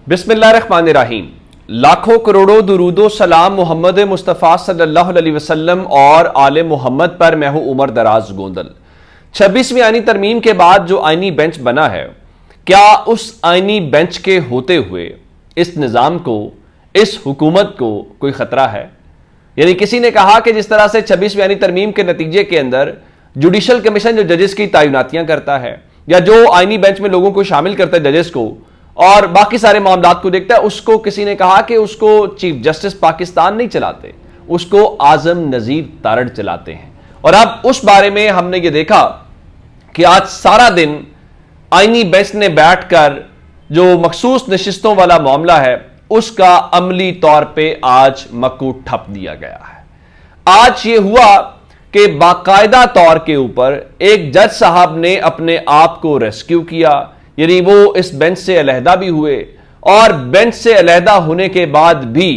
बिस्मिल्लाहिर्रहमानिर्रहीम। लाखों करोड़ों दुरूदो सलाम मोहम्मद मुस्तफ़ा सल्लल्लाहु अलैहि वसल्लम और आले मोहम्मद पर। मैं हूं उमर दराज गोंदल। 26वीं आईनी तरमीम के बाद जो आईनी बेंच बना है, क्या उस आईनी बेंच के होते हुए इस निज़ाम को, इस हुकूमत को कोई खतरा है? यानी किसी ने कहा कि जिस तरह से 26वीं आईनी तरमीम के नतीजे के अंदर जुडिशल कमीशन जो जजेस की तैनातियां करता है, या जो आईनी बेंच में लोगों को शामिल करता है जजेस को, और बाकी सारे मामलात को देखता है, उसको किसी ने कहा कि उसको चीफ जस्टिस पाकिस्तान नहीं चलाते, उसको आजम नजीर तारड़ चलाते हैं। और अब उस बारे में हमने ये देखा कि आज सारा दिन आईनी बेंच ने बैठकर जो मखसूस नशिस्तों वाला मामला है उसका अमली तौर पे आज मक्कू ठप दिया गया है। आज ये हुआ कि बाकायदा तौर के ऊपर एक जज साहब ने अपने आप को रेस्क्यू किया, यानी वो इस बेंच से अलहदा भी हुए, और बेंच से अलहदा होने के बाद भी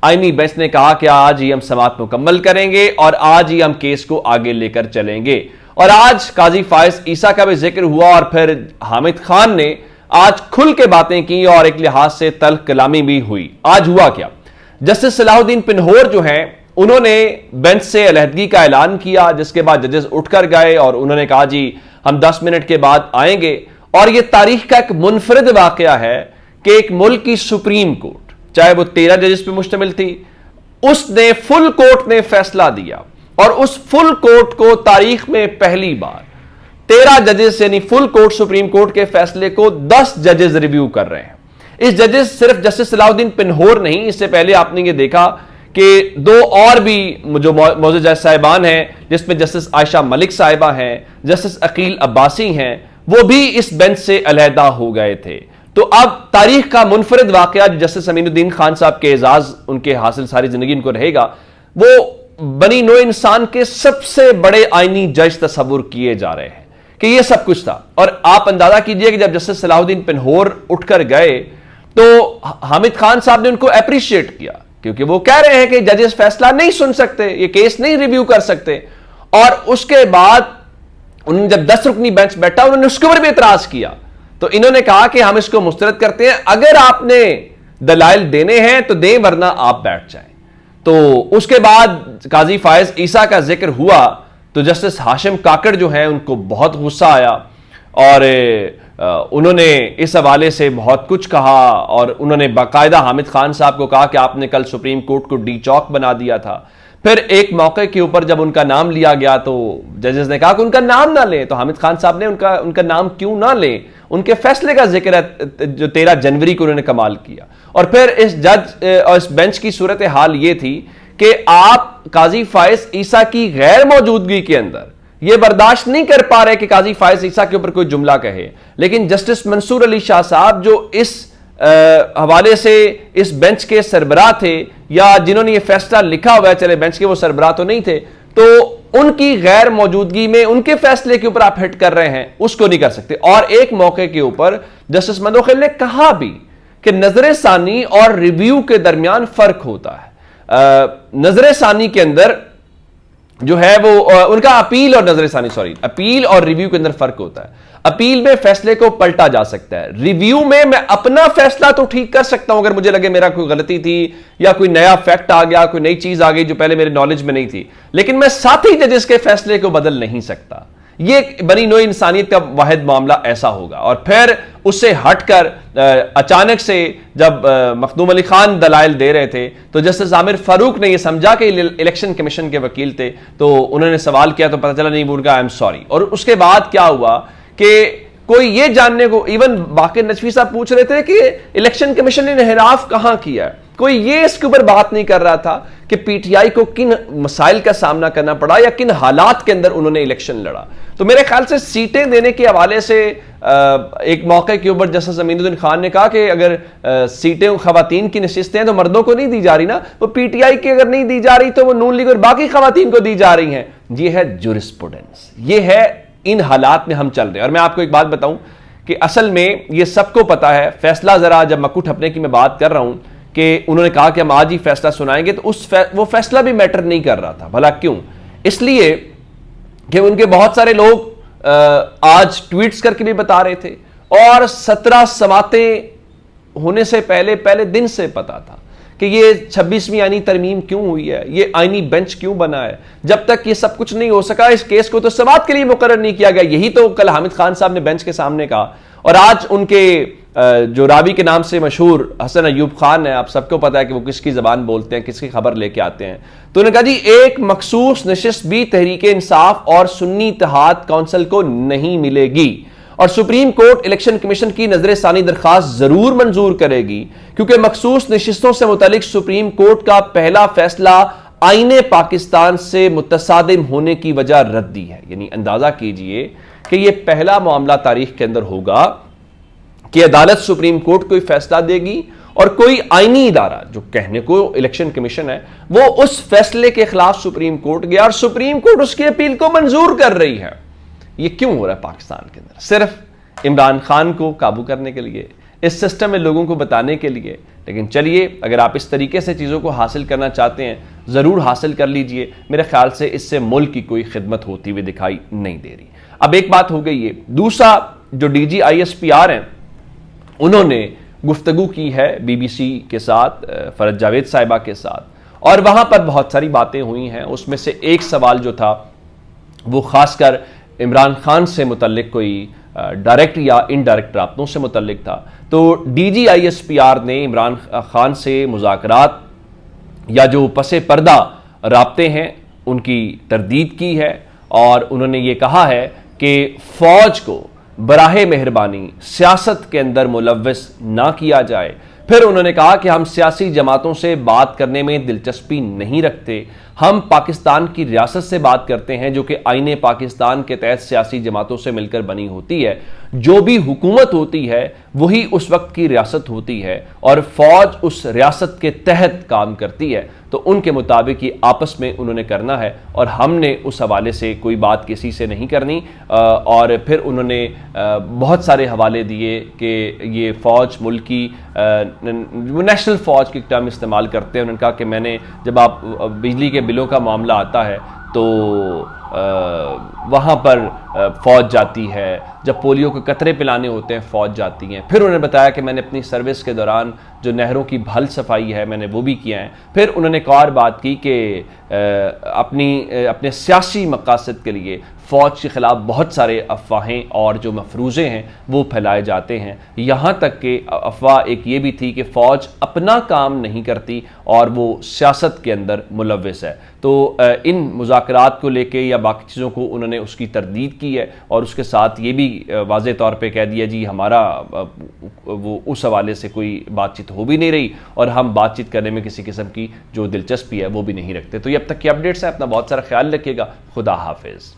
आईनी बेंच ने कहा कि आज ही हम समाअत मुकम्मल करेंगे और आज ही हम केस को आगे लेकर चलेंगे। और आज काजी फायज ईसा का भी जिक्र हुआ और फिर हामिद खान ने आज खुल के बातें की और एक लिहाज से तल्ख कलामी भी हुई। आज हुआ क्या? जस्टिस सलाहुद्दीन पिनहोर जो हैं, उन्होंने बेंच से अलहदगी का ऐलान किया, जिसके बाद जजेस उठकर गए और उन्होंने कहा जी हम 10 मिनट के बाद आएंगे। और यह तारीख का एक मुनफरिद वाकया है कि एक मुल्क की सुप्रीम कोर्ट, चाहे वो 13 जजेस पे मुश्तमिल थी, उसने फुल कोर्ट ने फैसला दिया, और उस फुल कोर्ट को तारीख में पहली बार 13 जजेस यानी फुल कोर्ट सुप्रीम कोर्ट के फैसले को 10 जजेस रिव्यू कर रहे हैं। इस जजेस सिर्फ जस्टिस सलाहुद्दीन पिनहोर नहीं, इससे पहले आपने ये देखा कि 2 और भी जो मौजूद जज साहिबान हैं, जिसमें जस्टिस आयशा मलिक साहिबा हैं, जस्टिस अकील अब्बासी हैं, वो भी इस बेंच से अलहदा हो गए थे। तो अब तारीख का मुनफरिद वाकया जस्टिस अमीनुद्दीन खान साहब के एजाज उनके हासिल सारी जिंदगी इनको रहेगा, वो बनी नो इंसान के सबसे बड़े आईनी जज तस्वुर किए जा रहे हैं कि ये सब कुछ था। और आप अंदाजा कीजिए कि जब जस्टिस सलाहुद्दीन पिनहोर उठकर गए तो हामिद खान साहब ने उनको अप्रिशिएट किया, क्योंकि वो कह रहे हैं कि जजेस फैसला नहीं सुन सकते, ये केस नहीं रिव्यू कर सकते। और उसके बाद उन्होंने जब 10 रुकनी बेंच बैठा, उन्होंने उसके ऊपर भी एतराज किया। तो इन्होंने कहा कि हम इसको मुस्तरद करते हैं, अगर आपने दलाइल देने हैं तो दें, वरना आप बैठ जाएं। तो उसके बाद काजी फायज ईसा का जिक्र हुआ तो जस्टिस हाशिम काकड़ जो हैं उनको बहुत गुस्सा आया, और उन्होंने इस हवाले से बहुत कुछ कहा, और उन्होंने बाकायदा हामिद खान साहब को कहा कि आपने कल सुप्रीम कोर्ट को डी चौक बना दिया था। फिर एक मौके के ऊपर जब उनका नाम लिया गया तो जजेस ने कहा कि उनका नाम ना लें, तो हामिद खान साहब ने उनका नाम क्यों ना लें, उनके फैसले का जिक्र है जो 13 जनवरी को उन्होंने कमाल किया। और फिर इस जज और इस बेंच की सूरत हाल ये थी कि आप काजी फायज ईसा की गैर मौजूदगी के अंदर ये बर्दाश्त नहीं कर पा रहे कि काजी फायज ईसा के ऊपर कोई जुमला कहे, लेकिन जस्टिस मंसूर अली शाह साहब जो इस हवाले से इस बेंच के सरबराह थे, या जिन्होंने ये फैसला लिखा हुआ है, चले बेंच के वो सरबराह तो नहीं थे, तो उनकी गैर मौजूदगी में उनके फैसले के ऊपर आप हिट कर रहे हैं, उसको नहीं कर सकते। और एक मौके के ऊपर जस्टिस मंदोखिल ने कहा भी कि नजर सानी और रिव्यू के दरमियान फर्क होता है। नजर सानी के अंदर जो है वो उनका अपील और रिव्यू के अंदर फर्क होता है। अपील में फैसले को पलटा जा सकता है, रिव्यू में मैं अपना फैसला तो ठीक कर सकता हूं अगर मुझे लगे मेरा कोई गलती थी या कोई नया फैक्ट आ गया, कोई नई चीज आ गई जो पहले मेरे नॉलेज में नहीं थी, लेकिन मैं साथी जजेस के फैसले को बदल नहीं सकता। ये बनी नो इंसानियत का वाहिद मामला ऐसा होगा। और फिर उससे हटकर अचानक से जब मखदूम अली खान दलाइल दे रहे थे तो जस्टिस आमिर फारूक ने यह समझा कि इलेक्शन कमीशन के वकील थे, तो उन्होंने सवाल किया तो पता चला नहीं, बोल आई एम सॉरी। और उसके बाद क्या हुआ कि कोई ये जानने को, इवन बाकी नजफी साहब पूछ रहे थे कि इलेक्शन कमीशन ने इन्हिराफ कहां किया है, कोई ये इसके ऊपर बात नहीं कर रहा था कि पीटीआई को किन मसाइल का सामना करना पड़ा या किन हालात के अंदर उन्होंने इलेक्शन लड़ा। तो मेरे ख्याल से सीटें देने के हवाले से एक मौके के ऊपर जस्टिस अमीनुद्दीन खान ने कहा कि अगर सीटें खवातीन की नशिस्तें हैं तो मर्दों को नहीं दी जा रही ना, वो पीटीआई की अगर नहीं दी जा रही तो वो नून लीग और बाकी खवातीन को दी जा रही हैं। ये है जूरिस्प्रूडेंस, ये है इन हालात में हम चल रहे हैं। और मैं आपको एक बात बताऊं कि असल में ये सबको पता है, फैसला जरा जब मक्कू ठपने की मैं बात कर रहा हूं कि उन्होंने कहा कि हम आज ही फैसला सुनाएंगे, तो वो फैसला भी मैटर नहीं कर रहा था। भला क्यों? इसलिए कि उनके बहुत सारे लोग आज ट्वीट्स करके भी बता रहे थे, और 17 समातें ہونے سے پہلے دن سے پتا تھا کہ یہ 26ویں آئینی ترمیم کیوں ہوئی ہے, یہ آئینی بینچ کیوں بنا ہے. جب تک یہ سب کچھ نہیں ہو سکا اس کیس کو تو سماعت کے لیے مقرر نہیں کیا گیا. یہی تو کل حامد خان صاحب نے بینچ کے سامنے کہا. اور آج ان کے جو راوی کے نام سے مشہور حسن ایوب خان ہے, آپ سب کو پتا ہے کہ وہ کس کی زبان بولتے ہیں, کس کی خبر لے کے آتے ہیں, تو انہوں نے کہا جی ایک مخصوص نشست بھی تحریک انصاف اور سنی اتحاد کونسل کو نہیں ملے گی, اور سپریم کورٹ الیکشن کمیشن کی نظر ثانی درخواست ضرور منظور کرے گی, کیونکہ مخصوص نشستوں سے متعلق سپریم کورٹ کا پہلا فیصلہ آئین پاکستان سے متصادم ہونے کی وجہ ردی ہے. یعنی اندازہ کیجئے کہ یہ پہلا معاملہ تاریخ کے اندر ہوگا کہ عدالت سپریم کورٹ کوئی فیصلہ دے گی اور کوئی آئینی ادارہ, جو کہنے کو الیکشن کمیشن ہے, وہ اس فیصلے کے خلاف سپریم کورٹ گیا اور سپریم کورٹ اس کی اپیل کو منظور کر رہی ہے. یہ کیوں ہو رہا ہے پاکستان کے اندر؟ صرف عمران خان کو قابو کرنے کے لیے, اس سسٹم میں لوگوں کو بتانے کے لیے. لیکن چلیے, اگر آپ اس طریقے سے چیزوں کو حاصل کرنا چاہتے ہیں ضرور حاصل کر لیجئے. میرے خیال سے اس سے ملک کی کوئی خدمت ہوتی ہوئی دکھائی نہیں دے رہی. اب ایک بات ہو گئی ہے. دوسرا, جو D G I S P R ہیں انہوں نے گفتگو کی ہے بی بی سی کے ساتھ, فرج جاوید صاحبہ کے ساتھ, اور وہاں پر بہت ساری باتیں ہوئی ہیں. اس میں سے ایک سوال جو تھا وہ خاص کر عمران خان سے متعلق کوئی ڈائریکٹ یا انڈائریکٹ رابطوں سے متعلق تھا. تو D G I S P R نے عمران خان سے مذاکرات یا جو پس پردہ رابطے ہیں ان کی تردید کی ہے, اور انہوں نے یہ کہا ہے کہ فوج کو براہ مہربانی سیاست کے اندر ملوث نہ کیا جائے. پھر انہوں نے کہا کہ ہم سیاسی جماعتوں سے بات کرنے میں دلچسپی نہیں رکھتے, ہم پاکستان کی ریاست سے بات کرتے ہیں جو کہ آئین پاکستان کے تحت سیاسی جماعتوں سے مل کر بنی ہوتی ہے. جو بھی حکومت ہوتی ہے وہی اس وقت کی ریاست ہوتی ہے, اور فوج اس ریاست کے تحت کام کرتی ہے. تو ان کے مطابق یہ آپس میں انہوں نے کرنا ہے, اور ہم نے اس حوالے سے کوئی بات کسی سے نہیں کرنی. اور پھر انہوں نے بہت سارے حوالے دیے کہ یہ فوج ملکی نیشنل فوج کی ٹرم استعمال کرتے ہیں. انہوں نے کہا کہ میں نے, جب آپ بجلی کے بلوں کا معاملہ آتا ہے تو وہاں پر فوج جاتی ہے, جب پولیو کے قطرے پلانے ہوتے ہیں فوج جاتی ہیں. پھر انہوں نے بتایا کہ میں نے اپنی سروس کے دوران جو نہروں کی بھل صفائی ہے میں نے وہ بھی کیا ہے. پھر انہوں نے ایک اور بات کی کہ اپنے سیاسی مقاصد کے لیے فوج کے خلاف بہت سارے افواہیں اور جو مفروضے ہیں وہ پھیلائے جاتے ہیں. یہاں تک کہ افواہ ایک یہ بھی تھی کہ فوج اپنا کام نہیں کرتی اور وہ سیاست کے اندر ملوث ہے. تو ان مذاکرات کو لے کے یا باقی چیزوں کو انہوں نے اس کی تردید کی ہے, اور اس کے ساتھ یہ بھی واضح طور پہ کہہ دیا جی ہمارا وہ اس حوالے سے کوئی بات چیت ہو بھی نہیں رہی, اور ہم بات چیت کرنے میں کسی قسم کی جو دلچسپی ہے وہ بھی نہیں رکھتے. تو یہ اب تک کی اپڈیٹس ہیں. اپنا بہت سارا خیال رکھیے گا. خدا حافظ.